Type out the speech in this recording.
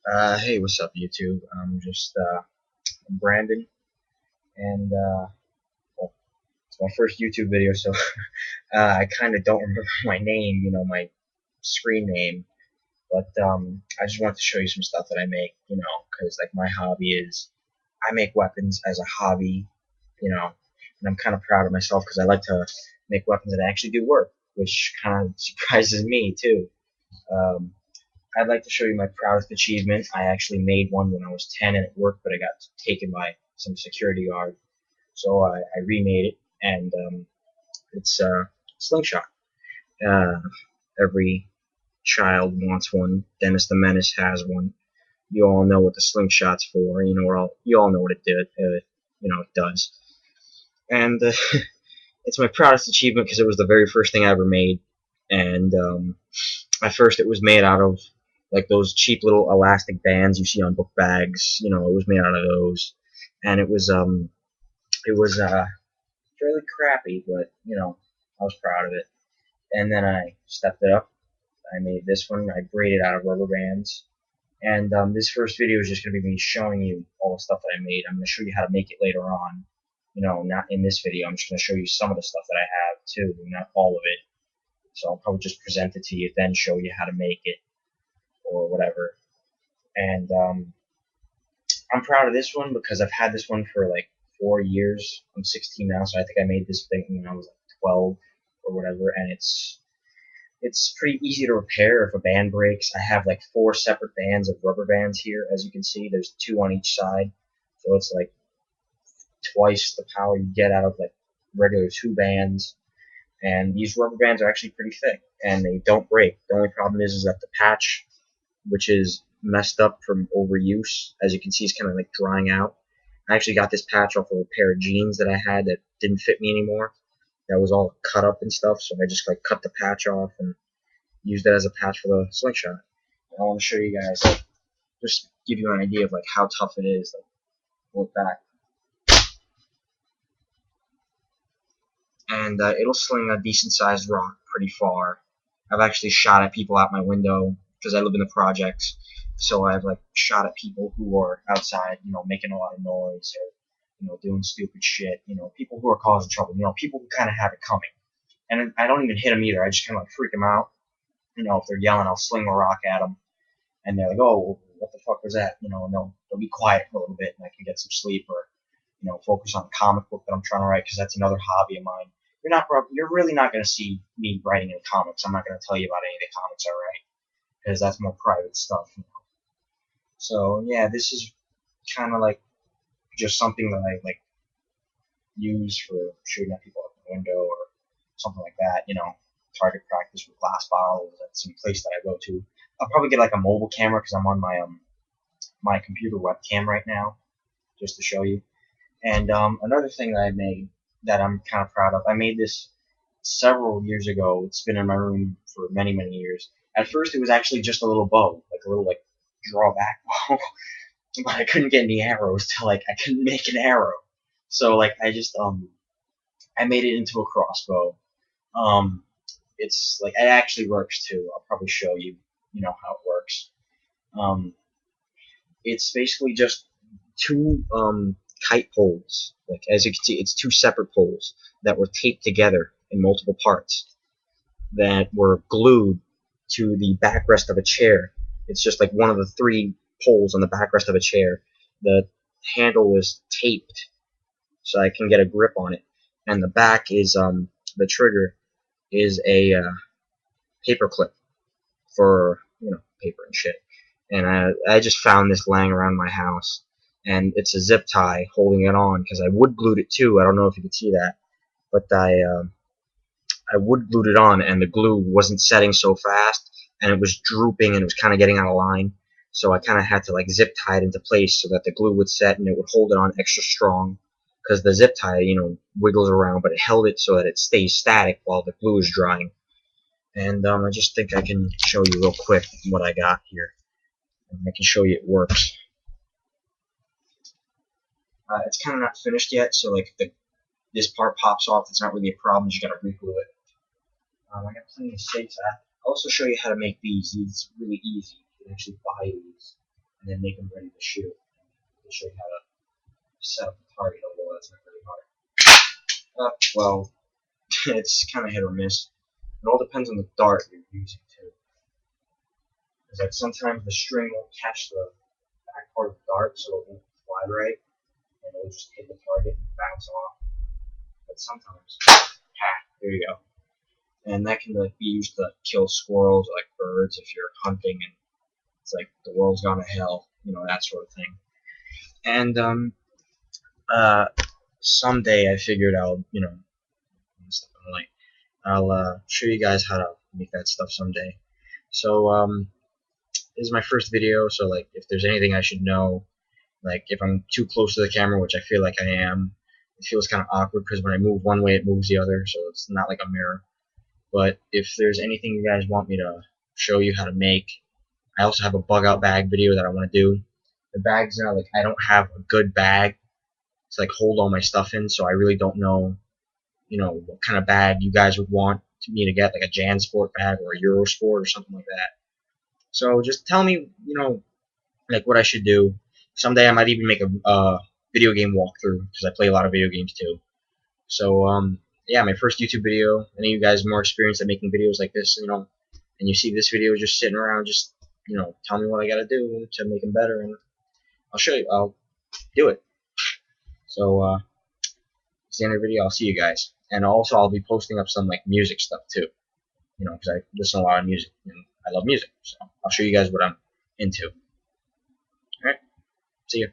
Hey, what's up, YouTube? I'm just Brandon, and well, it's my first YouTube video, so I kind of don't remember my name, my screen name, but I just wanted to show you some stuff that I make, because like my hobby is I make weapons as a hobby, and I'm kind of proud of myself because I like to make weapons that actually do work, which kind of surprises me too. Um, I'd like to show you my proudest achievement. I actually made one when I was 10 and it worked, but it got taken by some security guard. So I remade it, and it's slingshot. Uh, every child wants one. Dennis the Menace has one. You all know what the slingshot's for. You all know what it did. It does. And it's my proudest achievement because it was the very first thing I ever made. And at first, it was made out of like those cheap little elastic bands you see on book bags. It was made out of those, and it was fairly crappy, but I was proud of it. And then I stepped it up. I made this one. I braided out of rubber bands. And this first video is just going to be me showing you all the stuff that I made. I'm going to show you how to make it later on. Not in this video. I'm just going to show you some of the stuff that I have too, not all of it. So I'll probably just present it to you, then show you how to make it or whatever. And I'm proud of this one because I've had this one for like 4 years. I'm 16 now, so I think I made this thing when I was like 12 or whatever, and it's pretty easy to repair if a band breaks. I have like 4 separate bands of rubber bands here, as you can see. There's 2 on each side, so it's like twice the power you get out of like regular 2 bands. And these rubber bands are actually pretty thick, and they don't break. The only problem is that the patch, which is messed up from overuse, as you can see, is kind of like drying out. I actually got this patch off of a pair of jeans that I had that didn't fit me anymore. That was all cut up and stuff, so I just like cut the patch off and used that as a patch for the slingshot. I want to show you guys, like, just give you an idea of like how tough it is. Like, look back, and it'll sling a decent sized rock pretty far. I've actually shot at people out my window because I live in the projects, so I've like shot at people who are outside, making a lot of noise or doing stupid shit. People who are causing trouble. People who kind of have it coming, and I don't even hit them either. I just kind of like freak them out. If they're yelling, I'll sling a rock at them, and they're like, "Oh, what the fuck was that?" And they'll be quiet for a little bit, and I can get some sleep or focus on the comic book that I'm trying to write because that's another hobby of mine. You're really not going to see me writing any comics. I'm not going to tell you about any of the comics I write because that's more private stuff. So yeah, this is kind of like just something that I like use for shooting at people out the window or something like that. Target practice with glass bottles at some place that I go to. I'll probably get like a mobile camera because I'm on my computer webcam right now, just to show you. And another thing that I made that I'm kind of proud of, I made this several years ago. It's been in my room for many, many years. At first, it was actually just a little bow, like a little like drawback bow, but I couldn't get any arrows till like I couldn't make an arrow. So like I just I made it into a crossbow. Um, it's like it actually works too. I'll probably show you, how it works. Um, it's basically just 2 kite poles. Like as you can see, it's 2 separate poles that were taped together in multiple parts that were glued to the backrest of a chair. It's just like one of the 3 poles on the backrest of a chair. The handle was taped so I can get a grip on it, and the back is the trigger is a paper clip for paper and shit. And I just found this laying around my house, and it's a zip tie holding it on because I wood glued it too. I don't know if you can see that, but I wood glued it on, and the glue wasn't setting so fast, and it was drooping, and it was kind of getting out of line. So I kind of had to like zip tie it into place so that the glue would set and it would hold it on extra strong. Because the zip tie, wiggles around, but it held it so that it stays static while the glue is drying. And I just think I can show you real quick what I got here. And I can show you it works. It's kind of not finished yet, so like this part pops off. It's not really a problem. You gotta reglue it. I got plenty of safes. I'll also show you how to make these. It's really easy. You can actually buy these. and then make them ready to shoot. I'll show you how to set up the target, although that's not really hard. Well, it's kind of hit or miss. It all depends on the dart you're using too. Because like sometimes the string won't catch the back part of the dart, so it won't fly right, and it'll just hit the target and bounce off. But sometimes, there you go. And that can like be used to like, kill squirrels or like birds if you're hunting and it's like the world's gone to hell, that sort of thing. And someday I figured I'll show you guys how to make that stuff someday. So this is my first video, so like if there's anything I should know, like if I'm too close to the camera, which I feel like I am, it feels kind of awkward because when I move one way it moves the other, so it's not like a mirror. But if there's anything you guys want me to show you how to make, I also have a bug out bag video that I want to do. The bags now, like I don't have a good bag to like hold all my stuff in, so I really don't know, what kind of bag you guys would want me to get, like a JanSport bag or a Eurosport or something like that. So just tell me, like what I should do. Someday I might even make a video game walkthrough because I play a lot of video games too. So yeah, my first YouTube video. Any of you guys more experienced at making videos like this, and you see this video just sitting around, just tell me what I gotta do to make them better, and I'll show you. I'll do it. So it's the end of the video. I'll see you guys, and also I'll be posting up some like music stuff too. Because I listen to a lot of music and I love music. So I'll show you guys what I'm into. All right. See you.